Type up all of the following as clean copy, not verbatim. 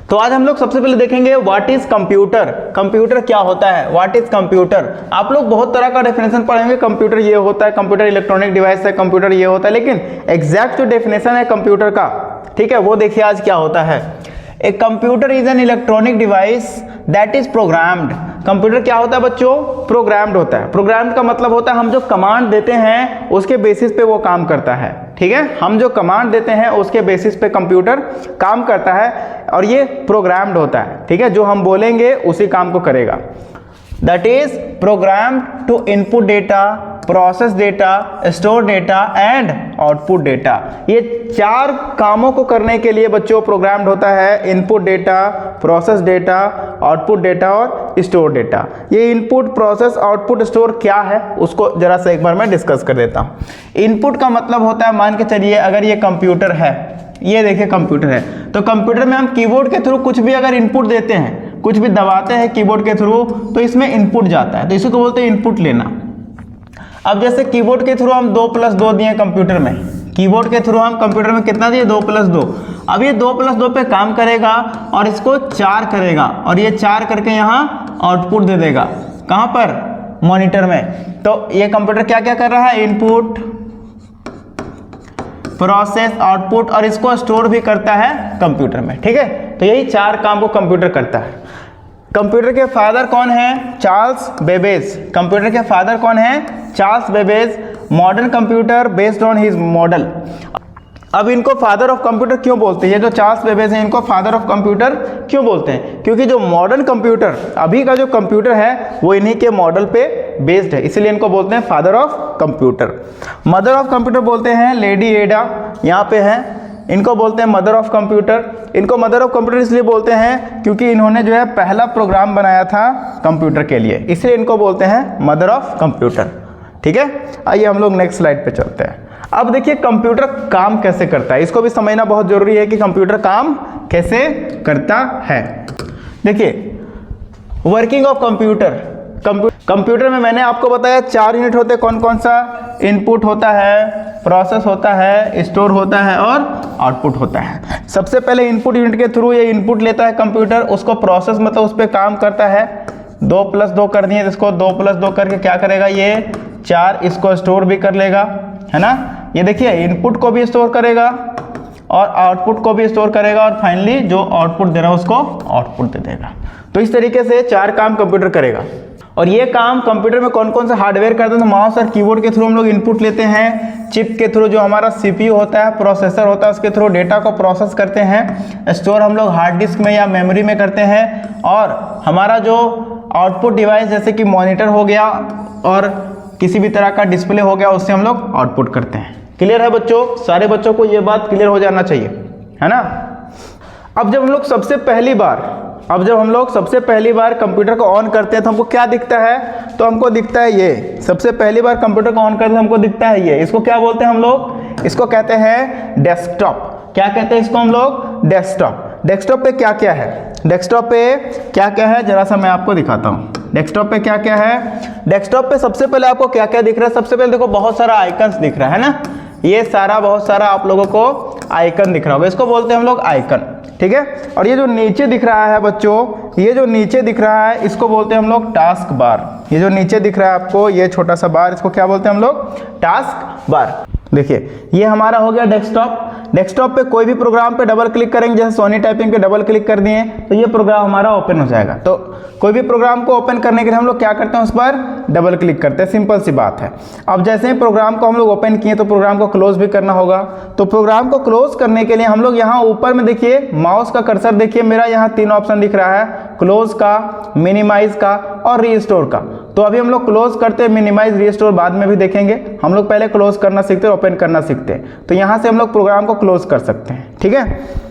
तो आज हम लोग सबसे पहले देखेंगे व्हाट इज कंप्यूटर। कंप्यूटर क्या होता है, व्हाट इज कंप्यूटर। आप लोग बहुत तरह का डेफिनेशन पढ़ेंगे, कंप्यूटर ये होता है, कंप्यूटर इलेक्ट्रॉनिक डिवाइस है, कंप्यूटर ये होता है, लेकिन एग्जैक्ट जो डेफिनेशन है कंप्यूटर का, ठीक है, वो देखिए आज क्या होता है। A computer is an electronic device that is programmed. Computer क्या होता है बच्चों, प्रोग्राम्ड होता है। प्रोग्राम्ड का मतलब होता है हम जो कमांड देते हैं उसके बेसिस पे वो काम करता है, ठीक है, हम जो कमांड देते हैं उसके बेसिस पे कंप्यूटर काम करता है और ये प्रोग्राम्ड होता है, ठीक है, जो हम बोलेंगे उसी काम को करेगा। That is programmed to input data, process data, store data and output data. ये चार कामों को करने के लिए बच्चों प्रोग्राम्ड होता है, input data, process data, output data और स्टोर डेटा। ये इनपुट, प्रोसेस, आउटपुट, स्टोर क्या है उसको जरा सा एक बार मैं डिस्कस कर देता हूँ। इनपुट का मतलब होता है, मान के चलिए अगर ये कंप्यूटर है, ये देखिए कंप्यूटर है, तो कंप्यूटर में हम कीबोर्ड के थ्रू कुछ भी अगर इनपुट देते हैं, कुछ भी दबाते हैं कीबोर्ड के थ्रू, तो इसमें इनपुट जाता है, तो इसी को बोलते हैं इनपुट लेना। अब जैसे कीबोर्ड के थ्रू हम 2+2 दिए कंप्यूटर में, कीबोर्ड के थ्रू हम कंप्यूटर में कितना दिए, 2+2। अब ये 2+2 पे काम करेगा और इसको 4 करेगा और ये 4 करके यहाँ आउटपुट दे देगा, कहाँ पर, मॉनिटर में। तो ये कंप्यूटर क्या क्या कर रहा है, इनपुट, प्रोसेस, आउटपुट और इसको स्टोर भी करता है कंप्यूटर में, ठीक है। तो यही 4 काम को कंप्यूटर करता है। कंप्यूटर के फादर कौन है, चार्ल्स बेबेज। कंप्यूटर के फादर कौन है, Charles Babbage. Modern computer based on his model. अब इनको फादर ऑफ कंप्यूटर क्यों बोलते हैं, ये जो चार्ल्स बेबेज हैं इनको फादर ऑफ कंप्यूटर क्यों बोलते हैं, क्योंकि जो मॉडर्न कंप्यूटर, अभी का जो कंप्यूटर है वो इन्हीं के मॉडल पे बेस्ड है, इसीलिए इनको बोलते हैं father of computer. Mother of computer बोलते हैं लेडी एडा, यहाँ पे है, इनको बोलते हैं मदर ऑफ कंप्यूटर। इनको मदर ऑफ कंप्यूटर इसलिए बोलते हैं क्योंकि इन्होंने जो है पहला प्रोग्राम बनाया था कंप्यूटर के लिए, इसलिए इनको बोलते हैं मदर ऑफ कंप्यूटर, ठीक है। आइए हम लोग नेक्स्ट स्लाइड पे चलते हैं। अब देखिए कंप्यूटर काम कैसे करता है, इसको भी समझना बहुत जरूरी है कि कंप्यूटर काम कैसे करता है। देखिए वर्किंग ऑफ कंप्यूटर। कंप्यूटर में मैंने आपको बताया 4 यूनिट होते हैं, कौन कौन सा, इनपुट होता है, प्रोसेस होता है, स्टोर होता है और आउटपुट होता है। सबसे पहले इनपुट यूनिट के थ्रू ये इनपुट लेता है कंप्यूटर, उसको प्रोसेस मतलब उस पर काम करता है। 2+2 कर दिए, इसको 2+2 करके क्या करेगा, ये 4, इसको स्टोर भी कर लेगा, है ना। ये देखिए इनपुट को भी स्टोर करेगा और आउटपुट को भी स्टोर करेगा और फाइनली जो आउटपुट दे रहा है उसको आउटपुट दे देगा। तो इस तरीके से 4 काम कंप्यूटर करेगा। और ये काम कंप्यूटर में कौन कौन से हार्डवेयर करते हैं, तो माउस और कीबोर्ड के थ्रू हम लोग इनपुट लेते हैं, चिप के थ्रू जो हमारा सीपीयू होता है, प्रोसेसर होता है, उसके थ्रू डेटा को प्रोसेस करते हैं, स्टोर हम लोग हार्ड डिस्क में या मेमोरी में करते हैं, और हमारा जो आउटपुट डिवाइस जैसे कि मॉनिटर हो गया और किसी भी तरह का डिस्प्ले हो गया, उससे हम लोग आउटपुट करते हैं। क्लियर है बच्चों, सारे बच्चों को ये बात क्लियर हो जाना चाहिए, है ना। अब जब हम लोग सबसे पहली बार कंप्यूटर को ऑन करते हैं तो हमको क्या दिखता है, तो हमको दिखता है ये, सबसे पहली बार कंप्यूटर को ऑन करते हैं हमको दिखता है ये, इसको क्या बोलते हैं हम लोग, इसको कहते हैं डेस्कटॉप। क्या कहते हैं इसको हम लोग, डेस्कटॉप। डेस्कटॉप पे क्या क्या है, डेस्कटॉप पे क्या क्या है जरा सा मैं आपको दिखाता हूँ। डेस्कटॉप पे क्या क्या है, डेस्कटॉप पे सबसे पहले आपको क्या क्या दिख रहा है, सबसे पहले देखो बहुत सारा आइकन्स दिख रहा है ना, ये सारा बहुत सारा आप लोगों को आइकन दिख रहा होगा, इसको बोलते हैं हम लोग आइकन, ठीक है। और ये जो नीचे दिख रहा है बच्चों, ये जो नीचे दिख रहा है इसको बोलते हैं हम लोग टास्क बार। ये जो नीचे दिख रहा है आपको ये छोटा सा बार, इसको क्या बोलते हैं हम लोग, टास्क बार। देखिए ये हमारा हो गया डेस्कटॉप। डेस्कटॉप पे कोई भी प्रोग्राम पे डबल क्लिक करेंगे, जैसे सोनी टाइपिंग पे डबल क्लिक कर दिए तो ये प्रोग्राम हमारा ओपन हो जाएगा। तो कोई भी प्रोग्राम को ओपन करने के लिए हम लोग क्या करते हैं, उस पर डबल क्लिक करते हैं, सिंपल सी बात है। अब जैसे ही प्रोग्राम को हम लोग ओपन किए तो प्रोग्राम को क्लोज भी करना होगा, तो प्रोग्राम को क्लोज करने के लिए हम लोग यहाँ ऊपर में देखिए माउस का कर्सर देखिए, मेरा यहाँ 3 ऑप्शन दिख रहा है, क्लोज का, मिनिमाइज का और रीस्टोर का। तो अभी हम लोग क्लोज करते हैं, मिनिमाइज रीस्टोर बाद में भी देखेंगे, हम लोग पहले क्लोज करना सीखते हैं, ओपन करना सीखते हैं। तो यहाँ से हम लोग प्रोग्राम को क्लोज कर सकते हैं, ठीक है।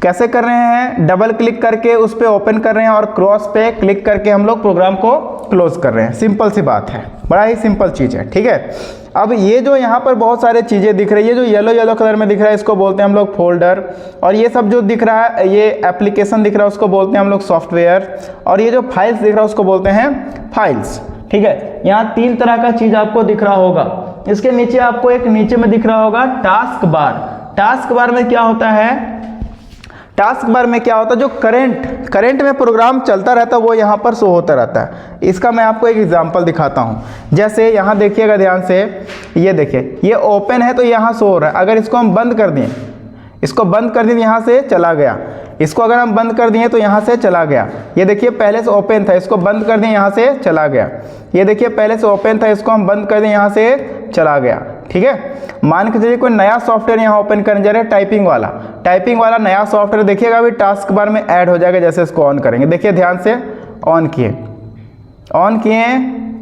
कैसे कर रहे हैं, डबल क्लिक करके उस पर ओपन कर रहे हैं और क्रॉस पे क्लिक करके हम लोग प्रोग्राम को क्लोज कर रहे हैं, सिंपल सी बात है, बड़ा ही सिंपल चीज़ है, ठीक है। अब ये जो यहाँ पर बहुत सारे चीज़ें दिख रही है, जो येलो कलर में दिख रहा है इसको बोलते हैं हम लोग फोल्डर, और ये सब जो दिख रहा है ये एप्लीकेशन दिख रहा है उसको बोलते हैं हम लोग सॉफ्टवेयर, और ये जो फाइल्स दिख रहा है उसको बोलते हैं फाइल्स, ठीक है। यहाँ 3 तरह का चीज़ आपको दिख रहा होगा। इसके नीचे आपको एक नीचे में दिख रहा होगा टास्क बार। टास्क बार में क्या होता है, टास्क बार में क्या होता है, जो करंट में प्रोग्राम चलता रहता है वो यहाँ पर शो होता रहता है। इसका मैं आपको एक एग्जांपल दिखाता हूँ। जैसे यहाँ देखिएगा ध्यान से, ये देखिए ये ओपन है तो यहाँ शो हो रहा है। अगर इसको हम बंद कर दें, इसको बंद कर दिए यहाँ से चला गया, इसको अगर हम बंद कर दिए तो यहाँ से चला गया। ये देखिए पहले से ओपन था, इसको बंद कर दिए यहाँ से चला गया। ये देखिए पहले से ओपन था, इसको हम बंद कर दें यहाँ से चला गया। ठीक है, मान के चलिए कोई नया सॉफ्टवेयर यहाँ ओपन करने जा रहे हैं, टाइपिंग वाला नया सॉफ्टवेयर देखिएगा अभी टास्क बार में ऐड हो जाएगा। जैसे इसको ऑन करेंगे, देखिए ध्यान से ऑन किए,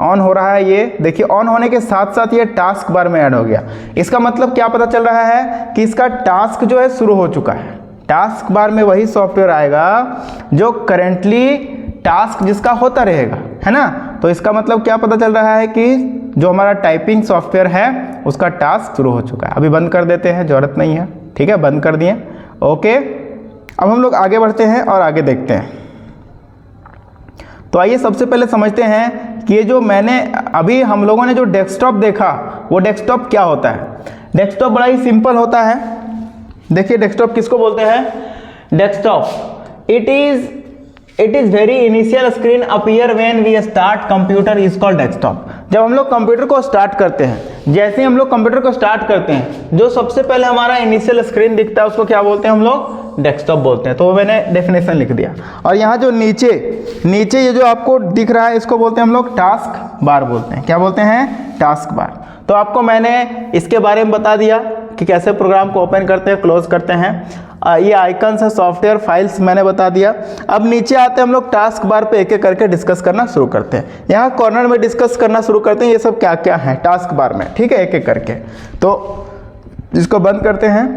ऑन हो रहा है। ये देखिए ऑन होने के साथ साथ ये टास्क बार में ऐड हो गया। इसका मतलब क्या पता चल रहा है कि इसका टास्क जो है शुरू हो चुका है। टास्क बार में वही सॉफ्टवेयर आएगा जो करेंटली टास्क जिसका होता रहेगा, है ना। तो इसका मतलब क्या पता चल रहा है कि जो हमारा टाइपिंग सॉफ्टवेयर है उसका टास्क शुरू हो चुका है। अभी बंद कर देते हैं, जरूरत नहीं है। ठीक है, बंद कर दिए। ओके, अब हम लोग आगे बढ़ते हैं और आगे देखते हैं। तो आइए सबसे पहले समझते हैं कि ये जो मैंने अभी हम लोगों ने जो डेस्कटॉप देखा वो डेस्कटॉप क्या होता है। डेस्कटॉप बड़ा ही सिंपल होता है। देखिए डेस्कटॉप किसको बोलते हैं, desktop it is very initial screen appear when we start computer is called desktop. जब हम लोग कंप्यूटर को स्टार्ट करते हैं, जैसे ही हम लोग कंप्यूटर को स्टार्ट करते हैं, जो सबसे पहले हमारा इनिशियल स्क्रीन दिखता है उसको क्या बोलते हैं हम लोग, डेस्कटॉप बोलते हैं। तो वो मैंने डेफिनेशन लिख दिया। और यहाँ जो नीचे ये जो आपको दिख रहा है इसको बोलते हैं हम लोग टास्क बार बोलते हैं। क्या बोलते हैं, टास्क बार। तो आपको मैंने इसके बारे में बता दिया कि कैसे प्रोग्राम को ओपन करते हैं, क्लोज करते हैं। ये आइकन्स है, सॉफ्टवेयर फाइल्स मैंने बता दिया। अब नीचे आते हैं हम लोग टास्क बार पे एक एक करके डिस्कस करना शुरू करते हैं। यहाँ कॉर्नर में डिस्कस करना शुरू करते हैं ये सब क्या क्या है टास्क बार में। ठीक है, एक एक करके। तो इसको बंद करते हैं।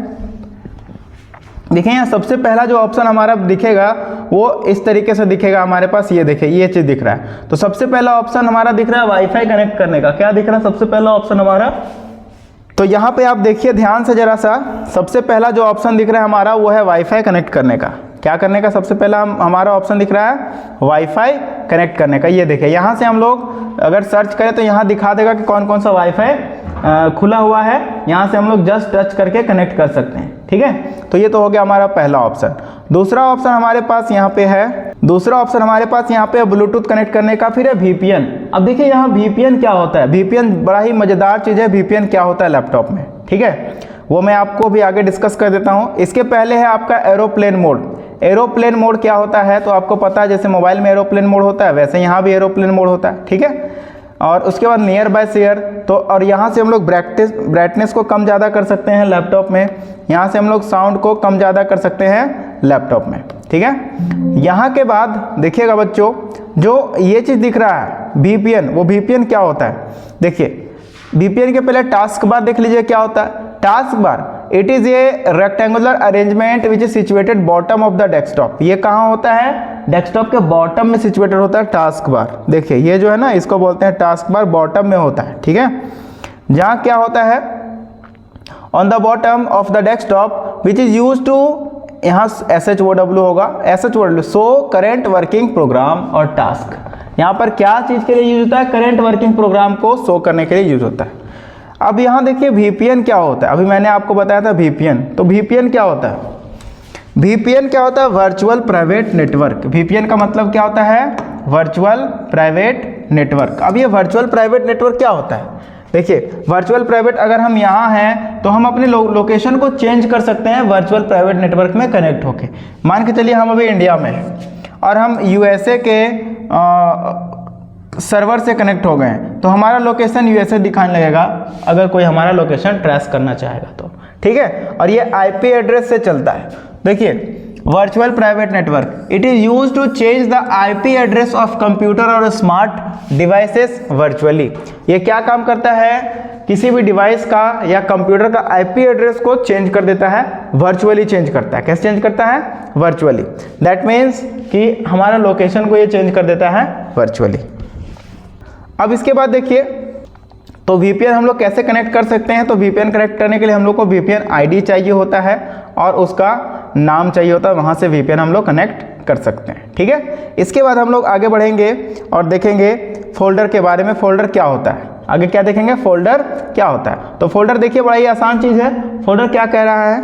देखिए यहाँ सबसे पहला जो ऑप्शन हमारा दिखेगा वो इस तरीके से दिखेगा हमारे पास। ये देखिए ये चीज़ दिख रहा है। तो सबसे पहला ऑप्शन हमारा दिख रहा है वाईफाई कनेक्ट करने का। क्या दिख रहा है सबसे पहला ऑप्शन हमारा, तो यहाँ पे आप देखिए ध्यान से जरा सा, सबसे पहला जो ऑप्शन दिख रहा है हमारा वो है वाईफाई कनेक्ट करने का। क्या करने का, सबसे पहला हमारा ऑप्शन दिख रहा है वाईफाई कनेक्ट करने का। ये देखिए यहाँ से हम लोग अगर सर्च करें तो यहाँ दिखा देगा कि कौन कौन सा वाईफाई खुला हुआ है। यहाँ से हम लोग जस्ट टच करके कनेक्ट कर सकते हैं। ठीक है, तो ये तो हो गया हमारा पहला ऑप्शन। दूसरा ऑप्शन हमारे पास यहाँ पे है, दूसरा ऑप्शन हमारे पास यहाँ पे ब्लूटूथ कनेक्ट करने का। फिर है VPN। अब देखिए यहाँ VPN क्या होता है। VPN बड़ा ही मज़ेदार चीज़ है। VPN क्या होता है लैपटॉप में, ठीक है, वो मैं आपको भी आगे डिस्कस कर देता हूँ। इसके पहले है आपका एरोप्लेन मोड। एरोप्लेन मोड क्या होता है तो आपको पता है, जैसे मोबाइल में एरोप्लेन मोड होता है वैसे यहाँ भी एरोप्लेन मोड होता है। ठीक है, और उसके बाद नियर बाय शेयर। तो और यहाँ से हम लोग ब्राइटनेस को कम ज़्यादा कर सकते हैं लैपटॉप में। यहाँ से हम लोग साउंड को कम ज़्यादा कर सकते हैं लैपटॉप में। ठीक है, यहाँ के बाद देखिएगा बच्चों, जो ये चीज़ दिख रहा है VPN, वो VPN क्या होता है। देखिए VPN के पहले टास्क बार देख लीजिए क्या होता है। Task bar it is a rectangular arrangement which is situated bottom of the desktop. ये कहाँ होता है, डेस्कटॉप के बॉटम में सिचुएटेड होता है टास्क बार। देखिए ये जो है ना, इसको बोलते हैं टास्क बार, बॉटम में होता है। ठीक है, जहाँ क्या होता है on the bottom of the desktop which is use to, यहाँ SHOW होगा, SHOW show current working program और टास्क। यहाँ पर क्या चीज़ के लिए यूज होता है, करेंट वर्किंग प्रोग्राम को शो करने के लिए यूज होता है। अब यहाँ देखिए VPN क्या होता है। अभी मैंने आपको बताया था VPN, तो VPN क्या होता है, VPN क्या होता है, वर्चुअल प्राइवेट नेटवर्क। VPN का मतलब क्या होता है, वर्चुअल प्राइवेट नेटवर्क। अब ये वर्चुअल प्राइवेट नेटवर्क क्या होता है, देखिए वर्चुअल प्राइवेट, अगर हम यहाँ हैं तो हम अपने लोकेशन को चेंज कर सकते हैं वर्चुअल प्राइवेट नेटवर्क में कनेक्ट होके। मान के चलिए हम अभी इंडिया में हैं और हम USA के सर्वर से कनेक्ट हो गए हैं, तो हमारा लोकेशन USA दिखाने लगेगा अगर कोई हमारा लोकेशन ट्रेस करना चाहेगा तो। ठीक है, और ये IP एड्रेस से चलता है। देखिए virtual private network it is use to change the IP address of computer और स्मार्ट डिवाइसेस वर्चुअली। ये क्या काम करता है, किसी भी डिवाइस का या कंप्यूटर का IP एड्रेस को चेंज कर देता है, वर्चुअली चेंज करता है। कैसे चेंज करता है, वर्चुअली। दैट मीन्स कि हमारा लोकेशन को ये चेंज कर देता है वर्चुअली। अब इसके बाद देखिए, तो VPN हम लोग कैसे कनेक्ट कर सकते हैं। तो VPN कनेक्ट करने के लिए हम लोग को VPN ID चाहिए होता है और उसका नाम चाहिए होता है, वहाँ से VPN हम लोग कनेक्ट कर सकते हैं। ठीक है, इसके बाद हम लोग आगे बढ़ेंगे और देखेंगे फोल्डर के बारे में। फोल्डर क्या होता है, आगे क्या देखेंगे, फोल्डर क्या होता है। तो फोल्डर देखिए बड़ा ही आसान चीज़ है। फोल्डर क्या कह रहा है,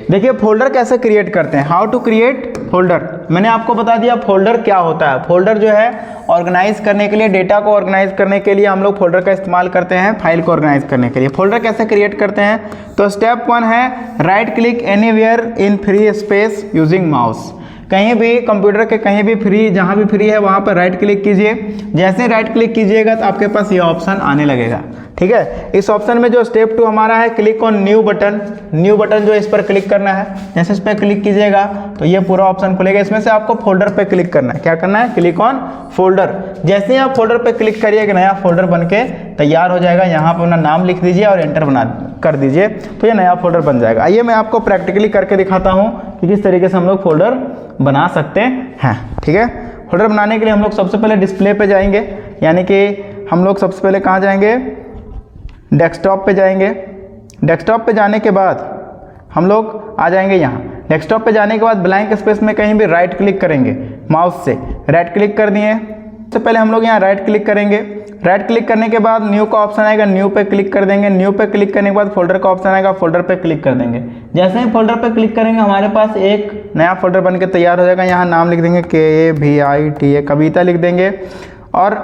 देखिए फोल्डर कैसे क्रिएट करते हैं, हाउ टू क्रिएट फोल्डर। मैंने आपको बता दिया फोल्डर क्या होता है। फोल्डर जो है ऑर्गेनाइज करने के लिए, डेटा को ऑर्गेनाइज करने के लिए हम लोग फोल्डर का इस्तेमाल करते हैं, फाइल को ऑर्गेनाइज करने के लिए। फोल्डर कैसे क्रिएट करते हैं, तो स्टेप 1 है right click anywhere in free space using mouse. कहीं भी कंप्यूटर के कहीं भी फ्री, जहाँ भी फ्री है वहाँ पर राइट क्लिक कीजिए। जैसे राइट क्लिक कीजिएगा तो आपके पास ये ऑप्शन आने लगेगा, ठीक है। इस ऑप्शन में जो स्टेप 2 हमारा है click on new button, new button जो इस पर क्लिक करना है। जैसे इस पर क्लिक कीजिएगा तो ये पूरा ऑप्शन खुलेगा। इसमें से आपको फोल्डर पे क्लिक करना है। क्या करना है, क्लिक ऑन फोल्डर। जैसे ही आप फोल्डर पे क्लिक करिएगा नया फोल्डर बन के तैयार हो जाएगा। यहाँ पर अपना नाम लिख दीजिए और एंटर कर दीजिए तो ये नया फोल्डर बन जाएगा। आइए मैं आपको प्रैक्टिकली करके दिखाता हूँ कि किस तरीके से हम लोग फोल्डर बना सकते हैं, ठीक है। फोल्डर बनाने के लिए हम लोग सबसे पहले डिस्प्ले पे जाएंगे, यानी कि हम लोग सबसे पहले कहाँ जाएंगे, डेस्कटॉप पे जाएंगे। डेस्कटॉप पे जाने के बाद हम लोग आ जाएंगे यहाँ। डेस्कटॉप पे जाने के बाद ब्लैंक स्पेस में कहीं भी राइट क्लिक करेंगे, माउस से राइट क्लिक कर दिए। सबसे पहले हम लोग यहाँ राइट क्लिक करेंगे। राइट क्लिक करने के बाद न्यू का ऑप्शन आएगा, न्यू पे क्लिक कर देंगे। न्यू पे क्लिक करने के बाद फोल्डर का ऑप्शन आएगा, फोल्डर पे क्लिक कर देंगे। जैसे ही फोल्डर पे क्लिक करेंगे हमारे पास एक नया फोल्डर बन के तैयार हो जाएगा। यहाँ नाम लिख देंगे KAVITA, कविता लिख देंगे और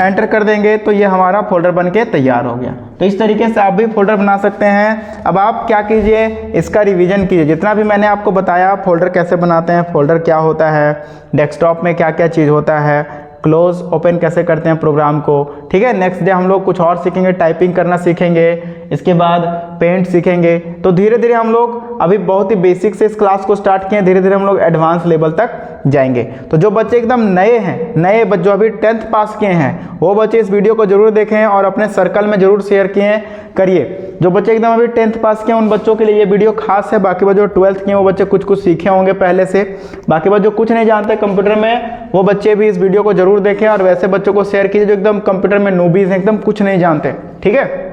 एंटर कर देंगे तो ये हमारा फोल्डर बन के तैयार हो गया। तो इस तरीके से आप भी फोल्डर बना सकते हैं। अब आप क्या कीजिए, इसका रिवीजन कीजिए। जितना भी मैंने आपको बताया फोल्डर कैसे बनाते हैं, फोल्डर क्या होता है, डेस्कटॉप में क्या क्या चीज़ होता है, क्लोज ओपन कैसे करते हैं प्रोग्राम को, ठीक है। नेक्स्ट डे हम लोग कुछ और सीखेंगे, टाइपिंग करना सीखेंगे, इसके बाद पेंट सीखेंगे। तो धीरे धीरे हम लोग अभी बहुत ही बेसिक से इस क्लास को स्टार्ट किए, धीरे धीरे हम लोग एडवांस लेवल तक जाएंगे। तो जो बच्चे एकदम नए हैं, नए बच्चे जो अभी 10th पास किए हैं, वो बच्चे इस वीडियो को जरूर देखें और अपने सर्कल में जरूर शेयर करिए। जो बच्चे एकदम अभी 10th पास किए उन बच्चों के लिए ये वीडियो खास है। बाकी बच्चे जो 12th किए वो बच्चे कुछ सीखे होंगे पहले से। बाकी बच्चे जो कुछ नहीं जानते कंप्यूटर में वो बच्चे भी इस वीडियो को जरूर देखें और वैसे बच्चों को शेयर कीजिए जो एकदम कंप्यूटर में नूबीज हैं, एकदम कुछ नहीं जानते, ठीक है।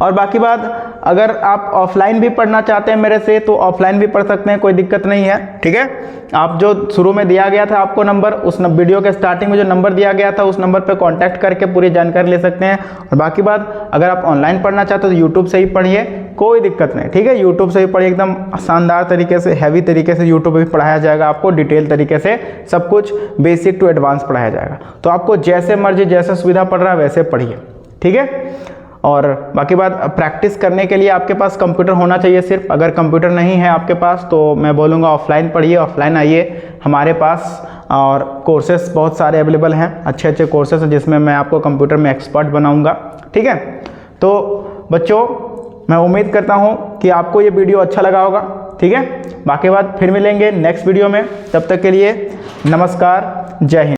और बाकी बात, अगर आप ऑफलाइन भी पढ़ना चाहते हैं मेरे से तो ऑफलाइन भी पढ़ सकते हैं, कोई दिक्कत नहीं है, ठीक है। आप जो शुरू में दिया गया था आपको नंबर, उस वीडियो के स्टार्टिंग में जो नंबर दिया गया था उस नंबर पे कांटेक्ट करके पूरी जानकारी ले सकते हैं। और बाकी बात, अगर आप ऑनलाइन पढ़ना चाहते हो तो यूट्यूब से ही पढ़िए, कोई दिक्कत नहीं, ठीक है। यूट्यूब से ही पढ़िए, एकदम शानदार तरीके से, हैवी तरीके से यूट्यूब पर भी पढ़ाया जाएगा आपको, डिटेल तरीके से सब कुछ बेसिक टू एडवांस पढ़ाया जाएगा। तो आपको जैसे मर्जी, जैसे सुविधा पड़ रहा है वैसे पढ़िए, ठीक है। और बाकी बात, प्रैक्टिस करने के लिए आपके पास कंप्यूटर होना चाहिए सिर्फ। अगर कंप्यूटर नहीं है आपके पास तो मैं बोलूँगा ऑफलाइन पढ़िए, ऑफलाइन आइए हमारे पास। और कोर्सेस बहुत सारे अवेलेबल हैं, अच्छे अच्छे कोर्सेस हैं जिसमें मैं आपको कंप्यूटर में एक्सपर्ट बनाऊँगा, ठीक है। तो बच्चों, मैं उम्मीद करता हूँ कि आपको ये वीडियो अच्छा लगा होगा, ठीक है। बाकी बात फिर मिलेंगे नेक्स्ट वीडियो में, तब तक के लिए नमस्कार, जय हिंद।